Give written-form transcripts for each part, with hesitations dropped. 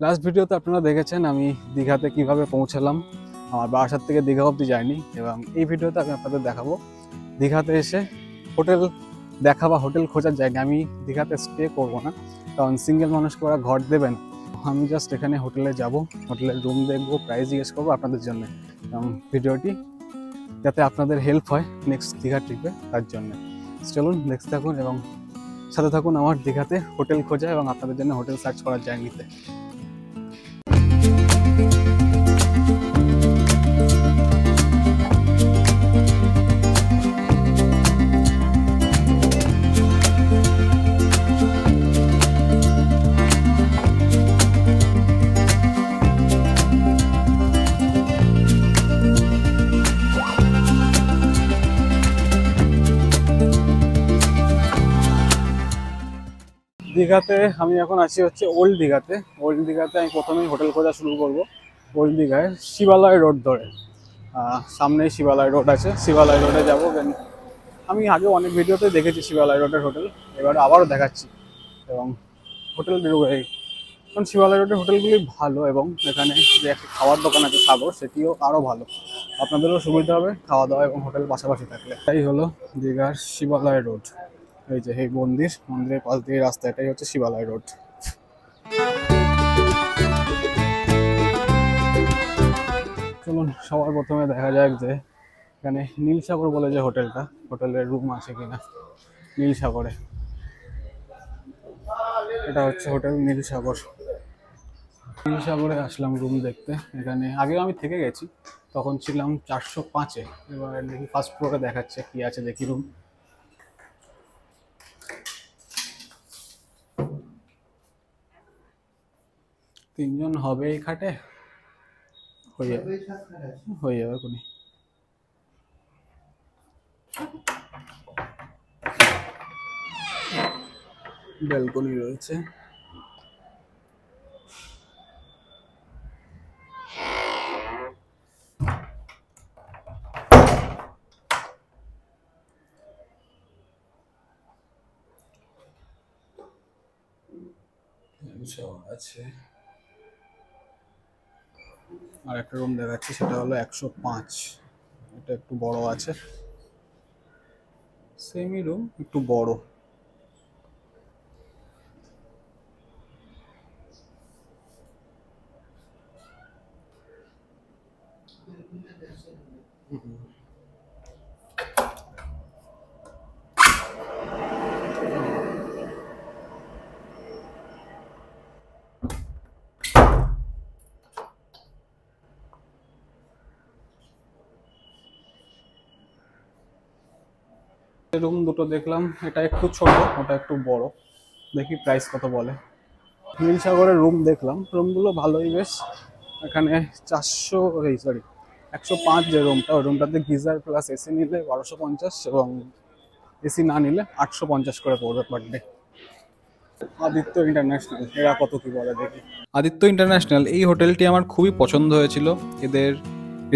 Last ভিডিওতে আপনারা দেখেছেন আমি দীঘাতে কিভাবে পৌঁছালাম। আমার বাসার থেকে দীঘা অবধি যাইনি, এবং এই ভিডিওতে আমি আপনাদের দেখাবো দীঘাতে এসে হোটেল দেখা বা হোটেল খোঁজার জায়গা। আমি দীঘাতে স্টে করবো না, কারণ সিঙ্গেল মানুষকে ওরা ঘর দেবেন। আমি জাস্ট এখানে হোটেলে যাব, হোটেলের রুম দেখবো, প্রাইস জিজ্ঞেস করবো আপনাদের জন্য, এবং ভিডিওটি যাতে আপনাদের হেল্প হয় নেক্সট দীঘা ট্রিপে, তার জন্য চলুন দেখতে থাকুন এবং সাথে থাকুন আমার দীঘাতে হোটেল খোঁজা এবং আপনাদের জন্য হোটেল সার্চ করার জার্নিতে। দীঘাতে আমি এখন আছি হচ্ছে ওল্ড দীঘাতে। ওল্ড দীঘাতে আমি প্রথমেই হোটেল খোঁজা শুরু করব ওল্ড দীঘায় শিবালয় রোড ধরে। সামনেই শিবালয় রোড আছে, শিবালয় রোডে যাবো। আমি আগে অনেক ভিডিওতে দেখেছি শিবালয় রোডের হোটেল, এবার আবারও দেখাচ্ছি। এবং হোটেল কারণ শিবালয় রোডের হোটেলগুলি ভালো, এবং এখানে যে একটা খাওয়ার দোকান আছে সাগর, সেটিও আরও ভালো। আপনাদেরও সুবিধা হবে খাওয়া দাওয়া এবং হোটেল পাশাপাশি থাকলে। তাই হলো দীঘার শিবালয় রোড। এই যে এই মন্দিরের পাশ দিয়ে রাস্তা, এটাই হচ্ছে শিবালয় রোড। চলুন সবার প্রথমে দেখা যাক যে এখানে নীলসাগর বলে যে হোটেলটা, হোটেলের রুম আছে কিনা। নীলসাগরে, এটা হচ্ছে হোটেল নীলসাগর। নীলসাগরে আসলাম রুম দেখতে। এখানে আগেও আমি থেকে গেছি, তখন ছিলাম 405-এ। এবার দেখি ফার্স্ট ফ্লোরে দেখাচ্ছে কি আছে, দেখি রুম। তিনজন হবে এই খাটে, হয়ে যাবে কোনি। ব্যালকনি রয়েছে। আছে আর একটা রুম দেখাচ্ছি, সেটা হলো 105। এটা একটু বড় আছে, সেমি রুম, একটু বড়। রুম দুটো দেখলাম, এটা একটু ছোট, ওটা একটু বড়। দেখি প্রাইস কত বলে। নীলসাগরের রুম দেখলাম, রুমগুলো ভালোই বেশ। এখানে 105 যে রুমটা, ওই রুমটাতে গিজার প্লাস এসি নিলে 1250, এবং এসি না নিলে 850 করে পড়বে পার ডে। আদিত্য ইন্টারন্যাশনাল, এরা কত কি বলে দেখি। আদিত্য ইন্টারন্যাশনাল এই হোটেলটি আমার খুবই পছন্দ হয়েছিল। এদের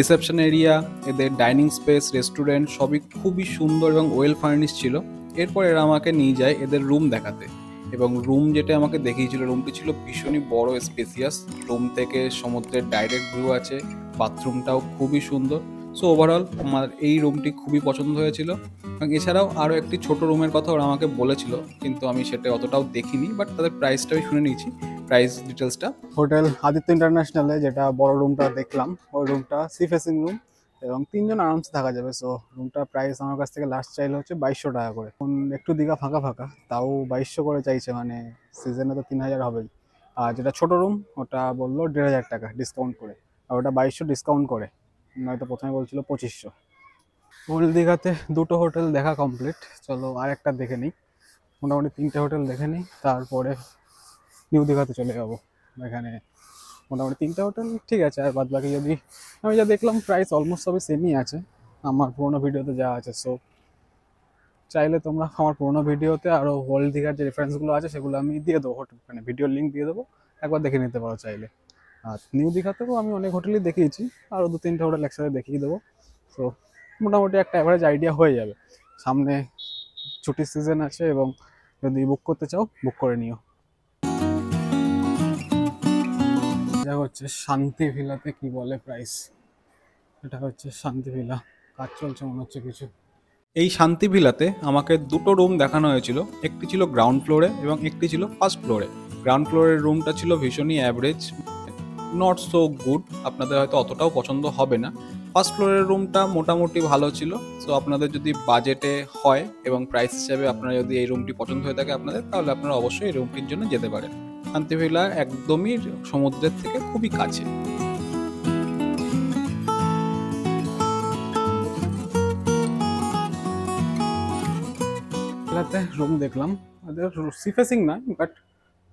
রিসেপশন এরিয়া, এদের ডাইনিং স্পেস, রেস্টুরেন্ট সবই খুবই সুন্দর এবং ওয়েল ফার্নিশ ছিল। এরপর এরা আমাকে নিয়ে যায় এদের রুম দেখাতে, এবং রুম যেটা আমাকে দেখিয়েছিল, রুমটি ছিল ভীষণই বড়, স্পেসিয়াস। রুম থেকে সমুদ্রের ডাইরেক্ট ভিউ আছে, বাথরুমটাও খুবই সুন্দর। সো ওভারঅল আমার এই রুমটি খুবই পছন্দ হয়েছিল। এবং এছাড়াও আরও একটি ছোট রুমের কথা ওরা আমাকে বলেছিল, কিন্তু আমি সেটা অতটাও দেখিনি, বাট তাদের প্রাইসটা আমি শুনে নিয়েছি, প্রাইস ডিটেলসটা। হোটেল আদিত্য ইন্টারন্যাশনালে যেটা বড় রুমটা দেখলাম, ওই রুমটা সি ফেসিং রুম, এবং তিনজন আরামসে থাকা যাবে। সো রুমটার প্রাইস আমার কাছ থেকে লাস্ট চাইলে হচ্ছে 2200 টাকা করে। এখন একটু দীঘা ফাঁকা ফাঁকা, তাও 2200 করে চাইছে, মানে সিজনে তো 3000 হবেই। আর যেটা ছোট রুম, ওটা বললো 1500 টাকা ডিসকাউন্ট করে, আর ওটা 2200 ডিসকাউন্ট করে, নয়তো প্রথমে বলছিল 2500। ওল্ড দীঘাতে দুটো হোটেল দেখা কমপ্লিট, চলো আর একটা দেখে নিই। মোটামুটি 3টে হোটেল দেখে নিই, তারপরে নিউ দীঘাতে চলে যাবো। এখানে মোটামুটি 3টে হোটেল ঠিক আছে, আর বাদ বাকি যদি আমি যা দেখলাম প্রাইস অলমোস্ট সবই সেমই আছে আমার পুরোনো ভিডিওতে যা আছে। সো চাইলে তোমরা আমার পুরোনো ভিডিওতে আরও ওল্ড দীঘার যে রেফারেন্সগুলো আছে সেগুলো আমি দিয়ে দেবো, মানে ভিডিওর লিঙ্ক দিয়ে দেবো, একবার দেখে নিতে পারো চাইলে। আর নিউ দীঘাতেও আমি অনেক হোটেলই দেখিয়েছি, আরও 2-3টে হোটেল একসাথে দেখিয়ে দেবো। সো মোটামুটি একটা অ্যাভারেজ আইডিয়া হয়ে যাবে। সামনে ছুটির সিজন আছে, এবং যদি বুক করতে চাও বুক করে নিও। হচ্ছে শান্তি ভিলাতে কি বলে প্রাইস। এটা হচ্ছে শান্তি ভিলা, কাজ চলছে মনে হচ্ছে কিছু। এই শান্তি ভিলাতে আমাকে দুটো রুম দেখানো হয়েছিল, একটি ছিল গ্রাউন্ড ফ্লোরে এবং একটি ছিল ফার্স্ট ফ্লোরে। গ্রাউন্ড ফ্লোরের রুমটা ছিল ভীষণই অ্যাভারেজ, নট সো গুড, আপনাদের হয়তো অতটাও পছন্দ হবে না। ফার্স্ট ফ্লোরের রুমটা মোটামুটি ভালো ছিল। সো আপনাদের যদি বাজেটে হয় এবং প্রাইস হিসাবে আপনারা যদি এই রুমটি পছন্দ হয়ে থাকে আপনাদের, তাহলে আপনারা অবশ্যই এই রুমটির জন্য যেতে পারেন। শান্তি ভিলা একদমই সমুদ্রের থেকে খুবই কাছে। ভিলাতে রুম দেখলাম, ওদের সি ফেসিং না, বাট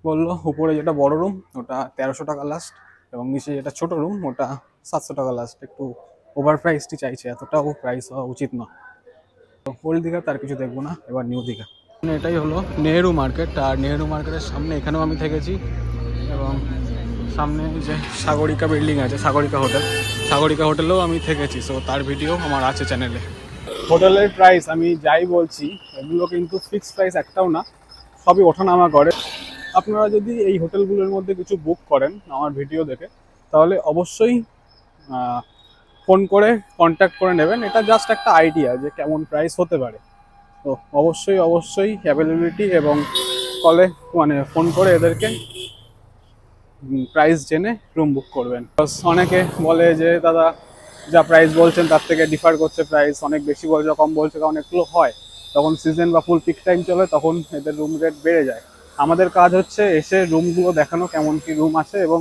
বললো উপরে যেটা বড় রুম ওটা 1300 টাকা লাস্ট, এবং নিচে যেটা ছোট রুম ওটা 700 টাকা লাস্ট। একটু ওভার প্রাইসটি চাইছে, এতটাও প্রাইস হওয়া উচিত না। ওল্ড দীঘা তার কিছু দেখবো না, এবার নিউ দীঘা। এটাই হলো নেহেরু মার্কেট, আর নেহেরু মার্কেটের সামনে এখানেও আমি থেকেছি, এবং সামনে যে সাগরিকা বিল্ডিং আছে, সাগরিকা হোটেল, সাগরিকা হোটেলেও আমি থেকেছি। সো তার ভিডিও আমার আছে চ্যানেলে। হোটেলের প্রাইস আমি যাই বলছি এগুলো কিন্তু ফিক্সড প্রাইস একটাও না, সবই ওঠানামা করে। আপনারা যদি এই হোটেলগুলোর মধ্যে কিছু বুক করেন আমার ভিডিও দেখে, তাহলে অবশ্যই ফোন করে কন্ট্যাক্ট করে নেবেন। এটা জাস্ট একটা আইডিয়া যে কেমন প্রাইস হতে পারে। তো অবশ্যই অবশ্যই অ্যাভেলেবিলিটি এবং কলে মানে ফোন করে এদেরকে প্রাইস জেনে রুম বুক করবেন। অনেকে বলে যে দাদা যা প্রাইস বলছেন তার থেকে ডিফার করছে প্রাইস, অনেক বেশি বলছে কম বলছে, কারণ এগুলো হয় তখন সিজন বা ফুল পিক টাইম চলে, তখন এদের রুম রেট বেড়ে যায়। আমাদের কাজ হচ্ছে এসে রুমগুলো দেখানো, কেমন কি রুম আছে এবং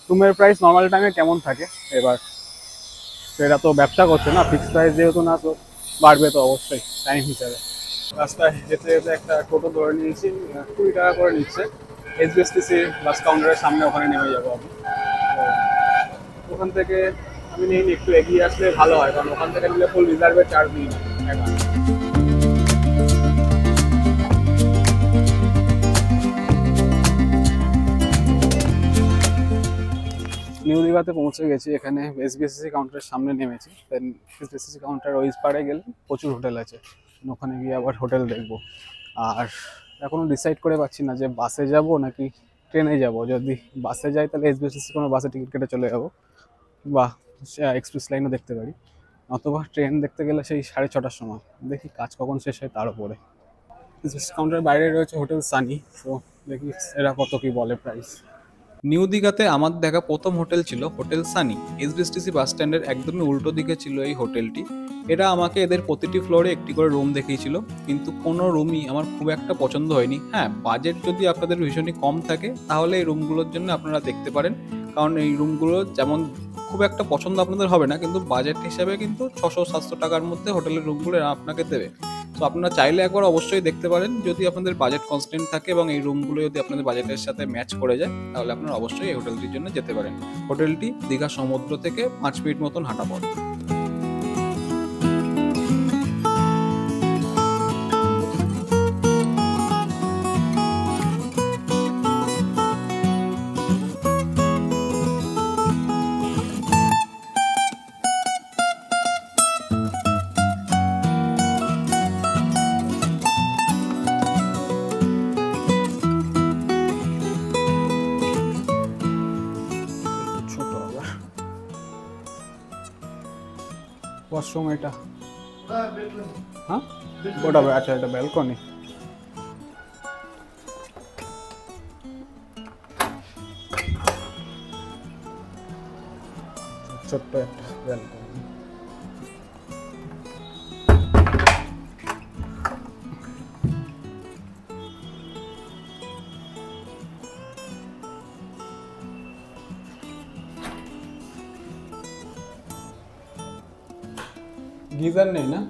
রুমের প্রাইস নর্মাল টাইমে কেমন থাকে। এবার সেটা তো ব্যবসা করছে না, ফিক্সড প্রাইস যেহেতু না, তো বাড়বে তো অবশ্যই টাইম হিসাবে। রাস্তায় যেতে যেতে একটা টোটো ধরে নিয়েছি, 20 টাকা করে নিচ্ছে। HBSTC বাস কাউন্টারের সামনে, ওখানে নেমে যাবো আমি। তো ওখান থেকে আমি নিয়ে একটু এগিয়ে আসলে ভালো হয়, কারণ ওখান থেকে নিলে ফুল রিজার্ভের চার্জ নিই না এখন। নিউ দীঘাতে পৌঁছে গেছি, এখানে SBSTC কাউন্টারের সামনে নেমেছি। দেন SBSTC কাউন্টার ওই পারে গেলে প্রচুর হোটেল আছে, ওখানে গিয়ে আবার হোটেল দেখবো। আর এখনও ডিসাইড করে পাচ্ছি না যে বাসে যাব নাকি ট্রেনে যাব। যদি বাসে যাই তাহলে SBSTC কোনো বাসে টিকিট কেটে চলে যাবো, বা এক্সপ্রেস লাইনও দেখতে পারি, অথবা ট্রেন দেখতে গেলে সেই 6:30টার সময়। দেখি কাজ কখন শেষ হয় তার উপরে। SBSTC কাউন্টারের বাইরে রয়েছে হোটেল সানি, তো দেখি এরা কত কি বলে প্রাইস। নিউ দীঘাতে আমার দেখা প্রথম হোটেল ছিল হোটেল সানি। SBSTC বাস স্ট্যান্ডের একদমই উল্টো দিকে ছিল এই হোটেলটি। এরা আমাকে এদের প্রতিটি ফ্লোরে একটি করে রুম দেখিয়েছিল, কিন্তু কোনো রুমই আমার খুব একটা পছন্দ হয়নি। হ্যাঁ, বাজেট যদি আপনাদের ভীষণই কম থাকে তাহলে এই রুমগুলোর জন্য আপনারা দেখতে পারেন, কারণ এই রুমগুলো যেমন খুব একটা পছন্দ আপনাদের হবে না, কিন্তু বাজেট হিসাবে কিন্তু 600-700 টাকার মধ্যে হোটেলের রুমগুলো এরা আপনাকে দেবে। তো আপনারা চাইলে একবার অবশ্যই দেখতে পারেন, যদি আপনাদের বাজেট কনস্ট্যান্ট থাকে এবং এই রুমগুলো যদি আপনাদের বাজেটের সাথে ম্যাচ করে যায়, তাহলে আপনারা অবশ্যই এই হোটেলটির জন্য যেতে পারেন। হোটেলটি দীঘা সমুদ্র থেকে 5 মিনিট মতন হাঁটা পথ। ছোট আবার ওয়াশরুম, এটা হ্যাঁ ওটা আচ্ছা, এটা ব্যালকনি। ছোট্ট একটা ব্যালকনি। গিজার নেই না,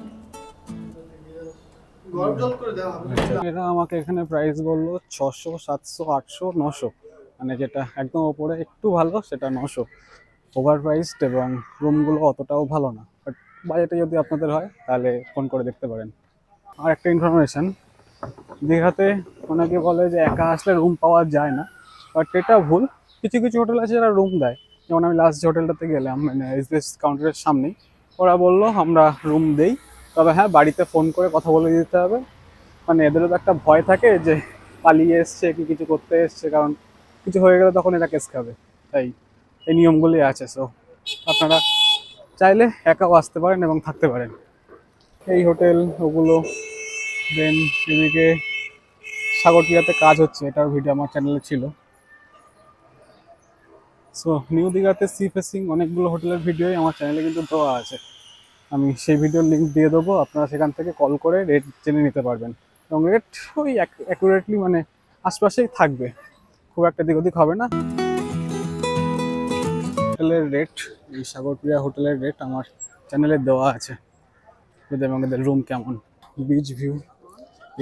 এরা আমাকে এখানে প্রাইস বললো 600, 700, 800, 900, মানে যেটা একদম ওপরে একটু ভালো সেটা 900। ওভার প্রাইসড এবং রুমগুলো অতটাও ভালো না, বাট বাজেটে যদি আপনাদের হয় তাহলে ফোন করে দেখতে পারেন। আর একটা ইনফরমেশান, দীঘাতে অনেকে বলে যে একা আসলে রুম পাওয়া যায় না, বাট এটা ভুল। কিছু কিছু হোটেল আছে যারা রুম দেয়, যেমন আমি লাস্ট যে হোটেলটাতে গেলাম মানে SBSTC কাউন্টারের সামনেই, ওরা বললো আমরা রুম দেই, তবে হ্যাঁ বাড়িতে ফোন করে কথা বলে দিতে হবে। মানে এদেরও তো একটা ভয় থাকে যে পালিয়ে এসছে কি কিছু করতে এসছে, কারণ কিছু হয়ে গেলে তখন এরা কেস খাবে। তাই এই নিয়মগুলি আছে। সো আপনারা চাইলে একাও আসতে পারেন এবং থাকতে পারেন। এই হোটেল ওগুলো। দেন এদিকে সাগরদিঘাতে কাজ হচ্ছে, এটার ভিডিও আমার চ্যানেলে ছিল। সো নিউ দীঘাতে সি ফেসিং অনেকগুলো হোটেলের ভিডিওই আমার চ্যানেলে কিন্তু দেওয়া আছে। আমি সেই ভিডিওর লিঙ্ক দিয়ে দেবো, আপনারা সেখান থেকে কল করে রেট জেনে নিতে পারবেন। এবং রেট ওই অ্যাকুরেটলি মানে আশপাশেই থাকবে, খুব একটা দিক ওদিক হবে না। হোটেলের রেট, এই সাগরপ্রিয়া হোটেলের রেট আমার চ্যানেলে দেওয়া আছে। এবং এদের রুম কেমন, বিচ ভিউ,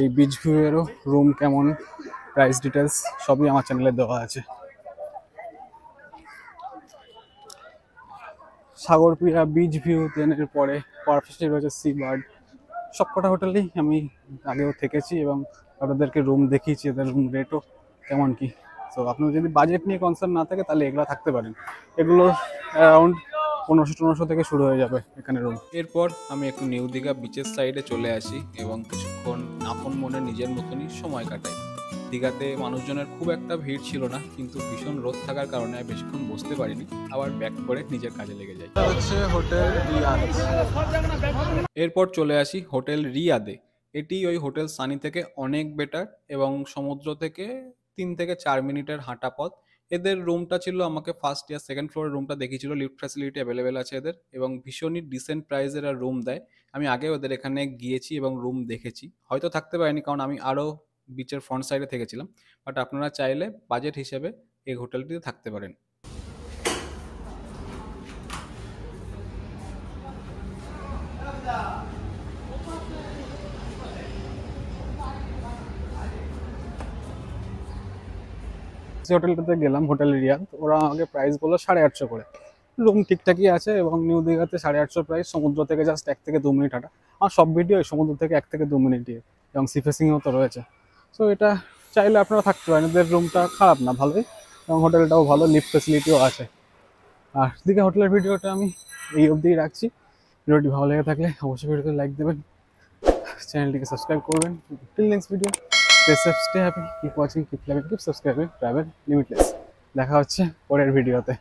এই বিচ ভিউয়েরও রুম কেমন, প্রাইস ডিটেলস সবই আমার চ্যানেলে দেওয়া আছে। সাগরপ্রিয়া, বিচ ভিউ, দেন এর পরে পারফেক্টলি রয়েছে সি বার্ড। সবকটা হোটেলেই আমি আগেও থেকেছি এবং আপনাদেরকে রুম দেখিয়েছি, এদের রুম রেটও কেমন কি। তো আপনার যদি বাজেট নিয়ে কনসার্ন না থাকে তাহলে এগুলো থাকতে পারেন। এগুলো অ্যারাউন্ড 1500 থেকে শুরু হয়ে যাবে এখানে রুম। এরপর আমি একটু নিউ দীঘা বিচের সাইডে চলে আসি এবং কিছুক্ষণ আপন মনে নিজের মতনই সময় কাটাই। দীঘাতে মানুষজনের খুব একটা ভিড় ছিল না, কিন্তু ভীষণ রোদ থাকার কারণে আমি বেশিক্ষণ বসতে পারিনি, আবার ব্যাক করে নিজের কাজে লেগে যাই। হচ্ছে হোটেল রিয়াদ। এরপর চলে আসি হোটেল রিয়াদে। এটি ওই হোটেল সানি থেকে অনেক বেটার এবং সমুদ্র থেকে 3 থেকে 4 মিনিটের হাঁটা পথ। এদের রুমটা ছিল, আমাকে ফার্স্ট ইয়ার সেকেন্ড ফ্লোরের রুমটা দেখিয়েছিল, লিফট ফ্যাসিলিটি অ্যাভেলেবেল আছে এদের এবং ভীষণই ডিসেন্ট প্রাইসের আর রুম দেয়। আমি আগেও ওদের এখানে গিয়েছি এবং রুম দেখেছি, হয়তো থাকতে পারিনি কারণ আমি আরও বিচের ফ্রন্ট সাইডে থেকেছিলাম, বাট আপনারা চাইলে বাজেট হিসেবে এই হোটেলটিতে থাকতে পারেন। যে হোটেলটাতে গেলাম, হোটেল রিয়াদ, ওরা আমাকে প্রাইস বললো 850 করে। রুম ঠিকঠাকই আছে এবং নিউ দীঘাতে 850 প্রাইস, সমুদ্র থেকে জাস্ট 1 থেকে 2 মিনিট হাঁটা। আমার সব ভিডিও সমুদ্র থেকে 1 থেকে 2 মিনিটই, এবং সি ফেসিংও তো রয়েছে। সো এটা চাইলে আপনারা থাকতে পারেন, এদের রুমটা খারাপ না, ভালোই, এবং হোটেলটাও ভালো, লিফট ফেসিলিটিও আছে। আর দীঘা হোটেলের ভিডিওটা আমি এই অবধিই রাখছি। ভিডিওটি ভালো লেগে থাকলে অবশ্যই ভিডিওতে লাইক দেবেন, চ্যানেলটিকে সাবস্ক্রাইব করবেন। Till next video, stay safe, stay happy, keep watching, keep loving, keep subscribing, travel limitless। দেখা হচ্ছে পরের ভিডিওতে।